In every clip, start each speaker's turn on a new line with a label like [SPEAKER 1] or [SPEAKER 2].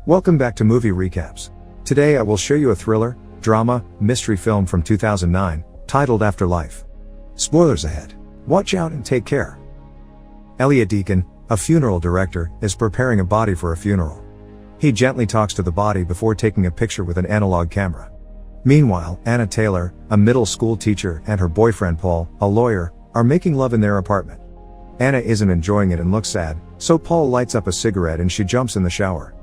[SPEAKER 1] Welcome back to Movie Recaps. Today I will show you a thriller, drama, mystery film from 2009, titled Afterlife. Spoilers ahead. Watch out and take care. Elliot Deacon, a funeral director, is preparing a body for a funeral. He gently talks to the body before taking a picture with an analog camera. Meanwhile, Anna Taylor, a middle school teacher, and her boyfriend Paul, a lawyer, are making love in their apartment. Anna isn't enjoying it and looks sad, so Paul lights up a cigarette and she jumps in the shower.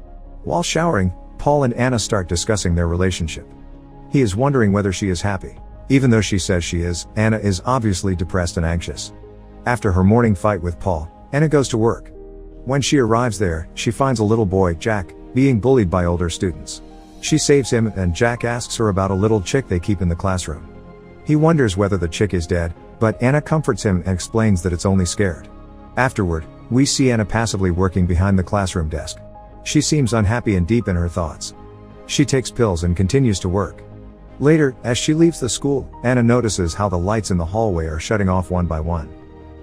[SPEAKER 1] While showering, Paul and Anna start discussing their relationship. He is wondering whether she is happy. Even though she says she is, Anna is obviously depressed and anxious. After her morning fight with Paul, Anna goes to work. When she arrives there, she finds a little boy, Jack, being bullied by older students. She saves him and Jack asks her about a little chick they keep in the classroom. He wonders whether the chick is dead, but Anna comforts him and explains that it's only scared. Afterward, we see Anna passively working behind the classroom desk. She seems unhappy and deep in her thoughts. She takes pills and continues to work. Later, as she leaves the school, Anna notices how the lights in the hallway are shutting off one by one.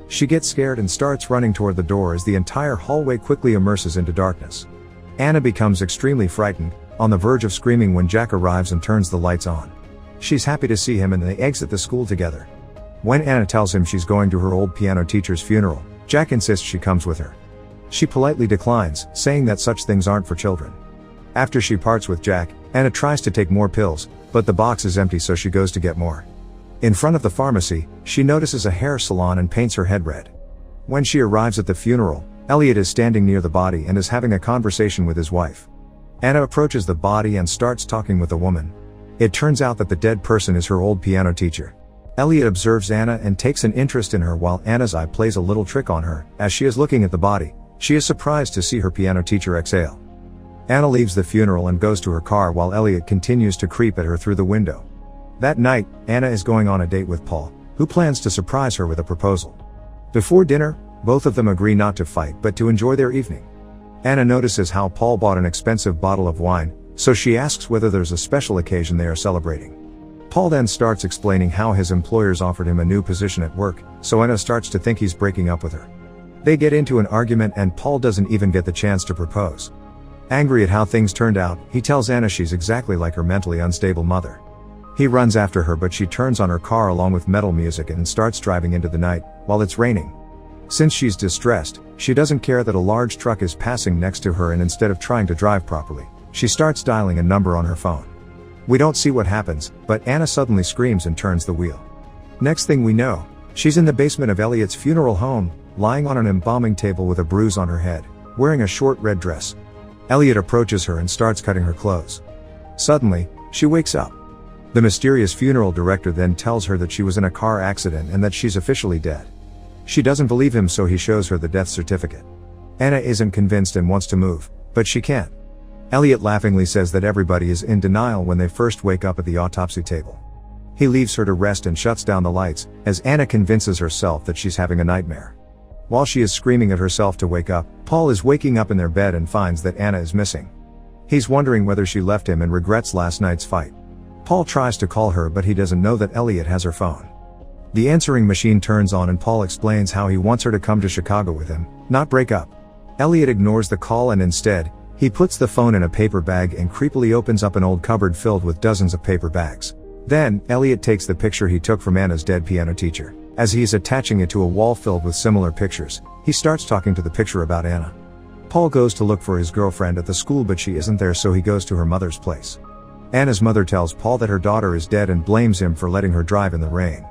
[SPEAKER 1] She gets scared and starts running toward the door as the entire hallway quickly immerses into darkness. Anna becomes extremely frightened, on the verge of screaming when Jack arrives and turns the lights on. She's happy to see him and they exit the school together. When Anna tells him she's going to her old piano teacher's funeral, Jack insists she comes with her. She politely declines, saying that such things aren't for children. After she parts with Jack, Anna tries to take more pills, but the box is empty so she goes to get more. In front of the pharmacy, she notices a hair salon and paints her head red. When she arrives at the funeral, Elliot is standing near the body and is having a conversation with his wife. Anna approaches the body and starts talking with the woman. It turns out that the dead person is her old piano teacher. Elliot observes Anna and takes an interest in her while Anna's eye plays a little trick on her. As she is looking at the body, she is surprised to see her piano teacher exhale. Anna leaves the funeral and goes to her car while Elliot continues to creep at her through the window. That night, Anna is going on a date with Paul, who plans to surprise her with a proposal. Before dinner, both of them agree not to fight but to enjoy their evening. Anna notices how Paul bought an expensive bottle of wine, so she asks whether there's a special occasion they are celebrating. Paul then starts explaining how his employers offered him a new position at work, so Anna starts to think he's breaking up with her. They get into an argument and Paul doesn't even get the chance to propose. Angry at how things turned out, he tells Anna she's exactly like her mentally unstable mother. He runs after her but she turns on her car along with metal music and starts driving into the night, while it's raining. Since she's distressed, she doesn't care that a large truck is passing next to her and instead of trying to drive properly, she starts dialing a number on her phone. We don't see what happens, but Anna suddenly screams and turns the wheel. Next thing we know, she's in the basement of Elliot's funeral home, lying on an embalming table with a bruise on her head, wearing a short red dress. Elliot approaches her and starts cutting her clothes. Suddenly, she wakes up. The mysterious funeral director then tells her that she was in a car accident and that she's officially dead. She doesn't believe him so he shows her the death certificate. Anna isn't convinced and wants to move, but she can't. Elliot laughingly says that everybody is in denial when they first wake up at the autopsy table. He leaves her to rest and shuts down the lights, as Anna convinces herself that she's having a nightmare. While she is screaming at herself to wake up, Paul is waking up in their bed and finds that Anna is missing. He's wondering whether she left him and regrets last night's fight. Paul tries to call her but he doesn't know that Elliot has her phone. The answering machine turns on and Paul explains how he wants her to come to Chicago with him, not break up. Elliot ignores the call and instead, he puts the phone in a paper bag and creepily opens up an old cupboard filled with dozens of paper bags. Then, Elliot takes the picture he took from Anna's dead piano teacher. As he is attaching it to a wall filled with similar pictures, he starts talking to the picture about Anna. Paul goes to look for his girlfriend at the school but she isn't there so he goes to her mother's place. Anna's mother tells Paul that her daughter is dead and blames him for letting her drive in the rain.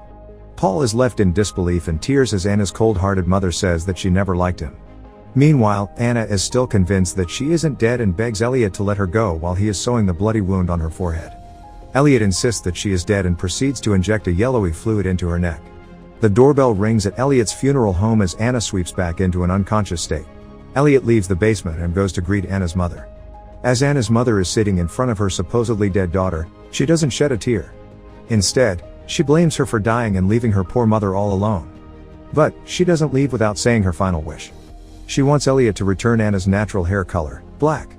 [SPEAKER 1] Paul is left in disbelief and tears as Anna's cold-hearted mother says that she never liked him. Meanwhile, Anna is still convinced that she isn't dead and begs Elliot to let her go while he is sewing the bloody wound on her forehead. Elliot insists that she is dead and proceeds to inject a yellowy fluid into her neck. The doorbell rings at Elliot's funeral home as Anna sweeps back into an unconscious state. Elliot leaves the basement and goes to greet Anna's mother. As Anna's mother is sitting in front of her supposedly dead daughter, she doesn't shed a tear. Instead, she blames her for dying and leaving her poor mother all alone. But, she doesn't leave without saying her final wish. She wants Elliot to return Anna's natural hair color, black.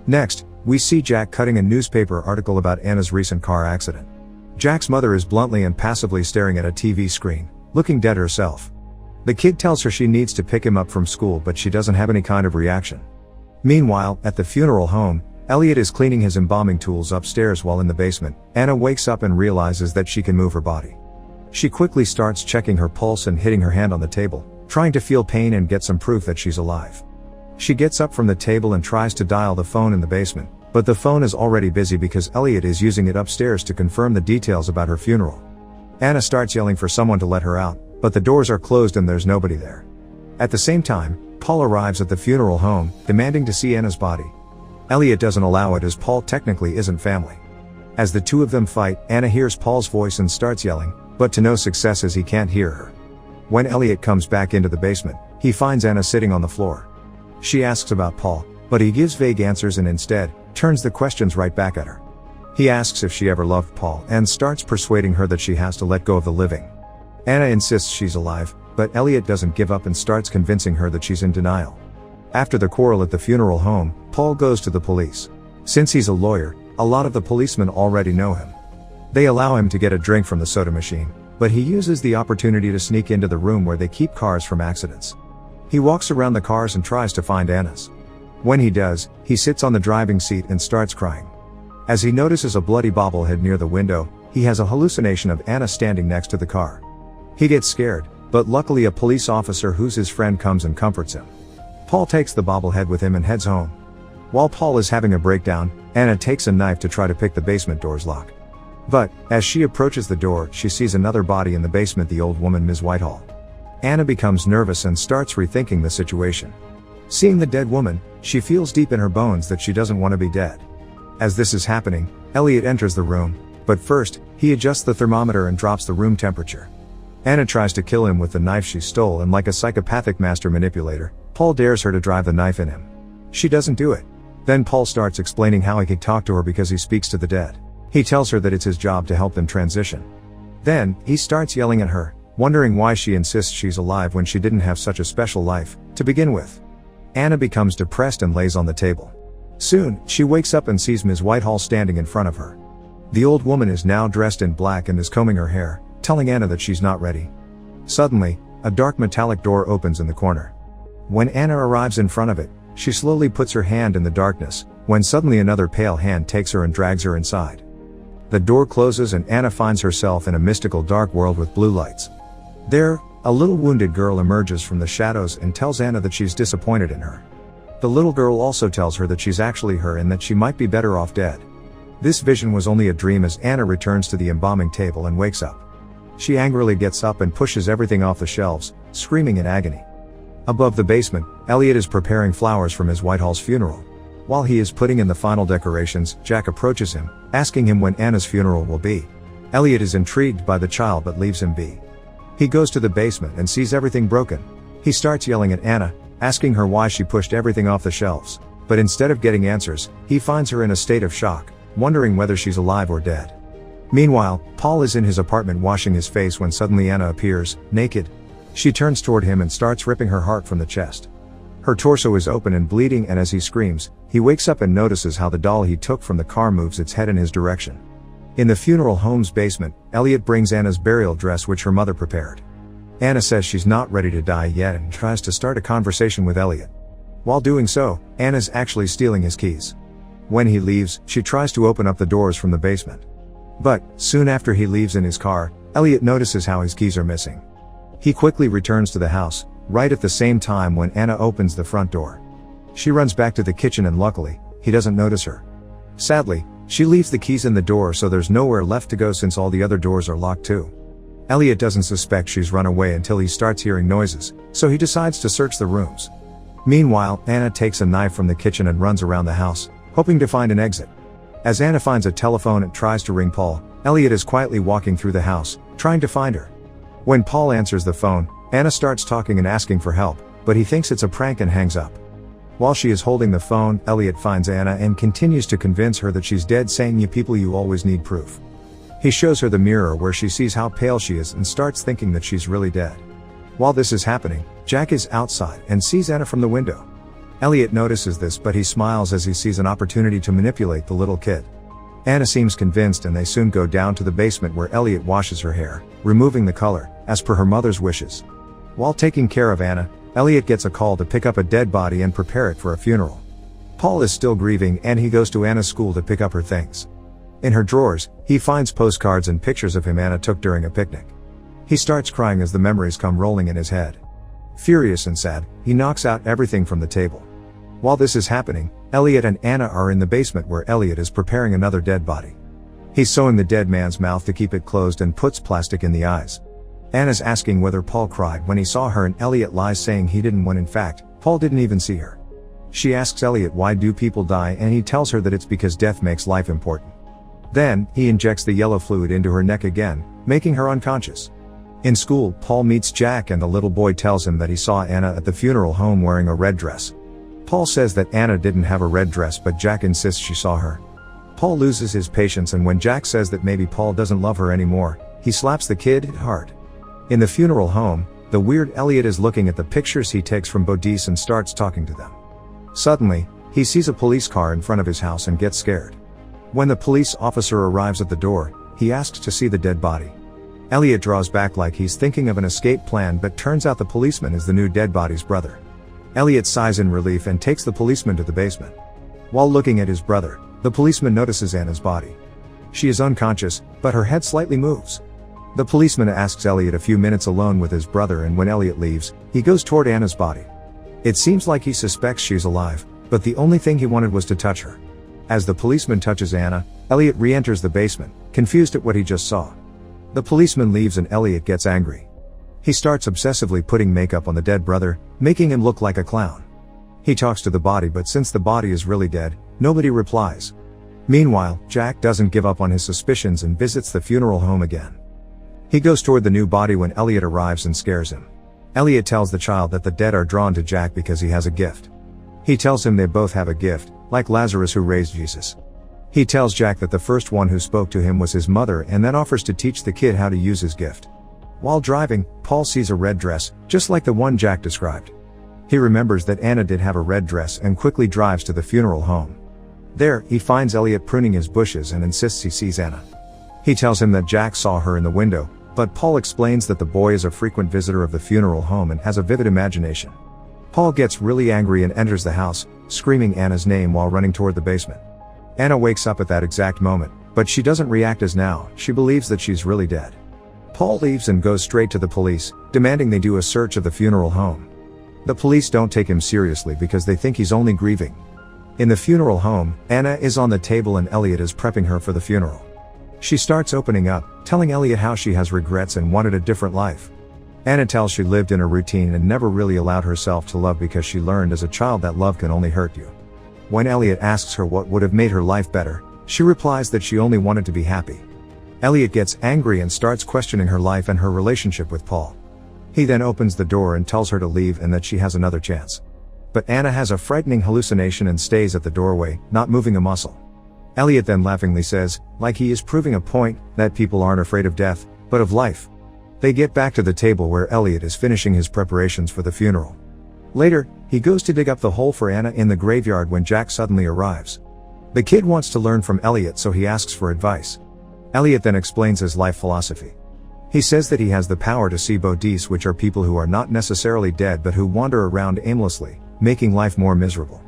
[SPEAKER 1] Next, we see Jack cutting a newspaper article about Anna's recent car accident. Jack's mother is bluntly and passively staring at a TV screen, looking dead herself. The kid tells her she needs to pick him up from school but she doesn't have any kind of reaction. Meanwhile, at the funeral home, Elliot is cleaning his embalming tools upstairs while in the basement. Anna wakes up and realizes that she can move her body. She quickly starts checking her pulse and hitting her hand on the table, trying to feel pain and get some proof that she's alive. She gets up from the table and tries to dial the phone in the basement, but the phone is already busy because Elliot is using it upstairs to confirm the details about her funeral. Anna starts yelling for someone to let her out, but the doors are closed and there's nobody there. At the same time, Paul arrives at the funeral home, demanding to see Anna's body. Elliot doesn't allow it as Paul technically isn't family. As the two of them fight, Anna hears Paul's voice and starts yelling, but to no success as he can't hear her. When Elliot comes back into the basement, he finds Anna sitting on the floor. She asks about Paul, but he gives vague answers and instead, turns the questions right back at her. He asks if she ever loved Paul and starts persuading her that she has to let go of the living. Anna insists she's alive, but Elliot doesn't give up and starts convincing her that she's in denial. After the quarrel at the funeral home, Paul goes to the police. Since he's a lawyer, a lot of the policemen already know him. They allow him to get a drink from the soda machine, but he uses the opportunity to sneak into the room where they keep cars from accidents. He walks around the cars and tries to find Anna's. When he does, he sits on the driving seat and starts crying. As he notices a bloody bobblehead near the window, he has a hallucination of Anna standing next to the car. He gets scared, but luckily a police officer who's his friend comes and comforts him. Paul takes the bobblehead with him and heads home. While Paul is having a breakdown, Anna takes a knife to try to pick the basement door's lock. But, as she approaches the door, she sees another body in the basement, the old woman Ms. Whitehall. Anna becomes nervous and starts rethinking the situation. Seeing the dead woman, she feels deep in her bones that she doesn't want to be dead. As this is happening, Elliot enters the room, but first, he adjusts the thermometer and drops the room temperature. Anna tries to kill him with the knife she stole, and like a psychopathic master manipulator, Paul dares her to drive the knife in him. She doesn't do it. Then Paul starts explaining how he can talk to her because he speaks to the dead. He tells her that it's his job to help them transition. Then, he starts yelling at her, wondering why she insists she's alive when she didn't have such a special life, to begin with. Anna becomes depressed and lays on the table. Soon, she wakes up and sees Ms. Whitehall standing in front of her. The old woman is now dressed in black and is combing her hair, telling Anna that she's not ready. Suddenly, a dark metallic door opens in the corner. When Anna arrives in front of it, she slowly puts her hand in the darkness, when suddenly another pale hand takes her and drags her inside. The door closes and Anna finds herself in a mystical dark world with blue lights. There, a little wounded girl emerges from the shadows and tells Anna that she's disappointed in her. The little girl also tells her that she's actually her and that she might be better off dead. This vision was only a dream as Anna returns to the embalming table and wakes up. She angrily gets up and pushes everything off the shelves, screaming in agony. Above the basement, Elliot is preparing flowers for Ms. Whitehall's funeral. While he is putting in the final decorations, Jack approaches him, asking him when Anna's funeral will be. Elliot is intrigued by the child but leaves him be. He goes to the basement and sees everything broken. He starts yelling at Anna, asking her why she pushed everything off the shelves, but instead of getting answers, he finds her in a state of shock, wondering whether she's alive or dead. Meanwhile, Paul is in his apartment washing his face when suddenly Anna appears, naked. She turns toward him and starts ripping her heart from the chest. Her torso is open and bleeding, and as he screams, he wakes up and notices how the doll he took from the car moves its head in his direction. In the funeral home's basement, Elliot brings Anna's burial dress which her mother prepared. Anna says she's not ready to die yet and tries to start a conversation with Elliot. While doing so, Anna's actually stealing his keys. When he leaves, she tries to open up the doors from the basement. But, soon after he leaves in his car, Elliot notices how his keys are missing. He quickly returns to the house, right at the same time when Anna opens the front door. She runs back to the kitchen and luckily, he doesn't notice her. Sadly, she leaves the keys in the door so there's nowhere left to go since all the other doors are locked too. Elliot doesn't suspect she's run away until he starts hearing noises, so he decides to search the rooms. Meanwhile, Anna takes a knife from the kitchen and runs around the house, hoping to find an exit. As Anna finds a telephone and tries to ring Paul, Elliot is quietly walking through the house, trying to find her. When Paul answers the phone, Anna starts talking and asking for help, but he thinks it's a prank and hangs up. While she is holding the phone, Elliot finds Anna and continues to convince her that she's dead, saying, "You people, you always need proof." He shows her the mirror where she sees how pale she is and starts thinking that she's really dead. While this is happening, Jack is outside and sees Anna from the window. Elliot notices this, but he smiles as he sees an opportunity to manipulate the little kid. Anna seems convinced and they soon go down to the basement where Elliot washes her hair, removing the color, as per her mother's wishes. While taking care of Anna, Elliot gets a call to pick up a dead body and prepare it for a funeral. Paul is still grieving and he goes to Anna's school to pick up her things. In her drawers, he finds postcards and pictures of him Anna took during a picnic. He starts crying as the memories come rolling in his head. Furious and sad, he knocks out everything from the table. While this is happening, Elliot and Anna are in the basement where Elliot is preparing another dead body. He's sewing the dead man's mouth to keep it closed and puts plastic in the eyes. Anna's asking whether Paul cried when he saw her and Elliot lies saying he didn't when in fact, Paul didn't even see her. She asks Elliot why do people die and he tells her that it's because death makes life important. Then, he injects the yellow fluid into her neck again, making her unconscious. In school, Paul meets Jack and the little boy tells him that he saw Anna at the funeral home wearing a red dress. Paul says that Anna didn't have a red dress but Jack insists she saw her. Paul loses his patience and when Jack says that maybe Paul doesn't love her anymore, he slaps the kid hard. In the funeral home, the weird Elliot is looking at the pictures he takes from Bodice and starts talking to them. Suddenly, he sees a police car in front of his house and gets scared. When the police officer arrives at the door, he asks to see the dead body. Elliot draws back like he's thinking of an escape plan but turns out the policeman is the new dead body's brother. Elliot sighs in relief and takes the policeman to the basement. While looking at his brother, the policeman notices Anna's body. She is unconscious, but her head slightly moves. The policeman asks Elliot a few minutes alone with his brother and when Elliot leaves, he goes toward Anna's body. It seems like he suspects she's alive, but the only thing he wanted was to touch her. As the policeman touches Anna, Elliot re-enters the basement, confused at what he just saw. The policeman leaves and Elliot gets angry. He starts obsessively putting makeup on the dead brother, making him look like a clown. He talks to the body but since the body is really dead, nobody replies. Meanwhile, Jack doesn't give up on his suspicions and visits the funeral home again. He goes toward the new body when Elliot arrives and scares him. Elliot tells the child that the dead are drawn to Jack because he has a gift. He tells him they both have a gift, like Lazarus who raised Jesus. He tells Jack that the first one who spoke to him was his mother and then offers to teach the kid how to use his gift. While driving, Paul sees a red dress, just like the one Jack described. He remembers that Anna did have a red dress and quickly drives to the funeral home. There, he finds Elliot pruning his bushes and insists he sees Anna. He tells him that Jack saw her in the window, but Paul explains that the boy is a frequent visitor of the funeral home and has a vivid imagination. Paul gets really angry and enters the house, screaming Anna's name while running toward the basement. Anna wakes up at that exact moment, but she doesn't react as now, she believes that she's really dead. Paul leaves and goes straight to the police, demanding they do a search of the funeral home. The police don't take him seriously because they think he's only grieving. In the funeral home, Anna is on the table and Elliot is prepping her for the funeral. She starts opening up, telling Elliot how she has regrets and wanted a different life. Anna tells she lived in a routine and never really allowed herself to love because she learned as a child that love can only hurt you. When Elliot asks her what would have made her life better, she replies that she only wanted to be happy. Elliot gets angry and starts questioning her life and her relationship with Paul. He then opens the door and tells her to leave and that she has another chance. But Anna has a frightening hallucination and stays at the doorway, not moving a muscle. Elliot then laughingly says, like he is proving a point, that people aren't afraid of death, but of life. They get back to the table where Elliot is finishing his preparations for the funeral. Later, he goes to dig up the hole for Anna in the graveyard when Jack suddenly arrives. The kid wants to learn from Elliot so he asks for advice. Elliot then explains his life philosophy. He says that he has the power to see Bodice, which are people who are not necessarily dead but who wander around aimlessly, making life more miserable.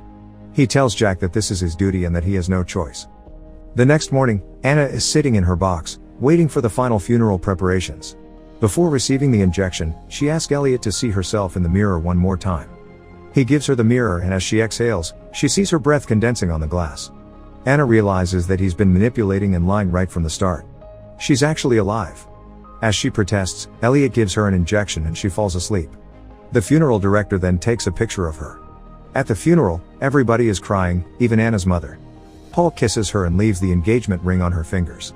[SPEAKER 1] He tells Jack that this is his duty and that he has no choice. The next morning, Anna is sitting in her box, waiting for the final funeral preparations. Before receiving the injection, she asks Elliot to see herself in the mirror one more time. He gives her the mirror and as she exhales, she sees her breath condensing on the glass. Anna realizes that he's been manipulating and lying right from the start. She's actually alive. As she protests, Elliot gives her an injection and she falls asleep. The funeral director then takes a picture of her. At the funeral, everybody is crying, even Anna's mother. Paul kisses her and leaves the engagement ring on her fingers.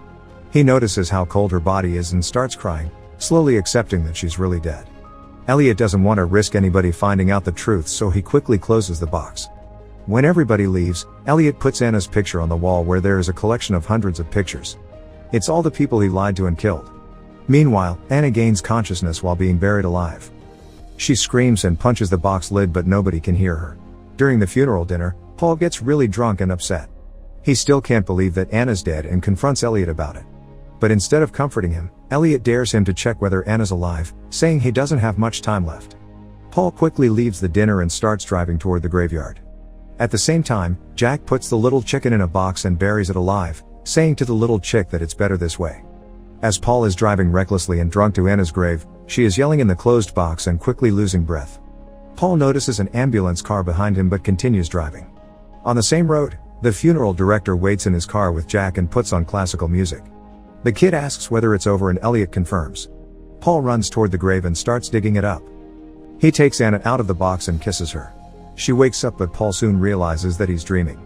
[SPEAKER 1] He notices how cold her body is and starts crying, slowly accepting that she's really dead. Elliot doesn't want to risk anybody finding out the truth, so he quickly closes the box. When everybody leaves, Elliot puts Anna's picture on the wall where there is a collection of hundreds of pictures. It's all the people he lied to and killed. Meanwhile, Anna gains consciousness while being buried alive. She screams and punches the box lid but nobody can hear her. During the funeral dinner, Paul gets really drunk and upset. He still can't believe that Anna's dead and confronts Elliot about it. But instead of comforting him, Elliot dares him to check whether Anna's alive, saying he doesn't have much time left. Paul quickly leaves the dinner and starts driving toward the graveyard. At the same time, Jack puts the little chicken in a box and buries it alive, saying to the little chick that it's better this way. As Paul is driving recklessly and drunk to Anna's grave, she is yelling in the closed box and quickly losing breath. Paul notices an ambulance car behind him but continues driving. On the same road, the funeral director waits in his car with Jack and puts on classical music. The kid asks whether it's over and Elliot confirms. Paul runs toward the grave and starts digging it up. He takes Anna out of the box and kisses her. She wakes up but Paul soon realizes that he's dreaming.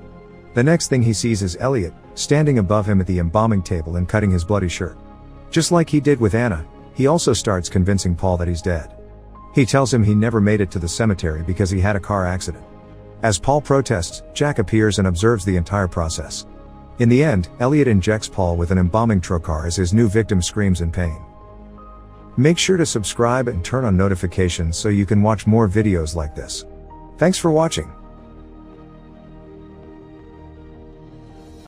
[SPEAKER 1] The next thing he sees is Elliot, standing above him at the embalming table and cutting his bloody shirt. Just like he did with Anna, he also starts convincing Paul that he's dead. He tells him he never made it to the cemetery because he had a car accident. As Paul protests, Jack appears and observes the entire process. In the end, Elliot injects Paul with an embalming trocar as his new victim screams in pain. Make sure to subscribe and turn on notifications so you can watch more videos like this. Thanks for watching.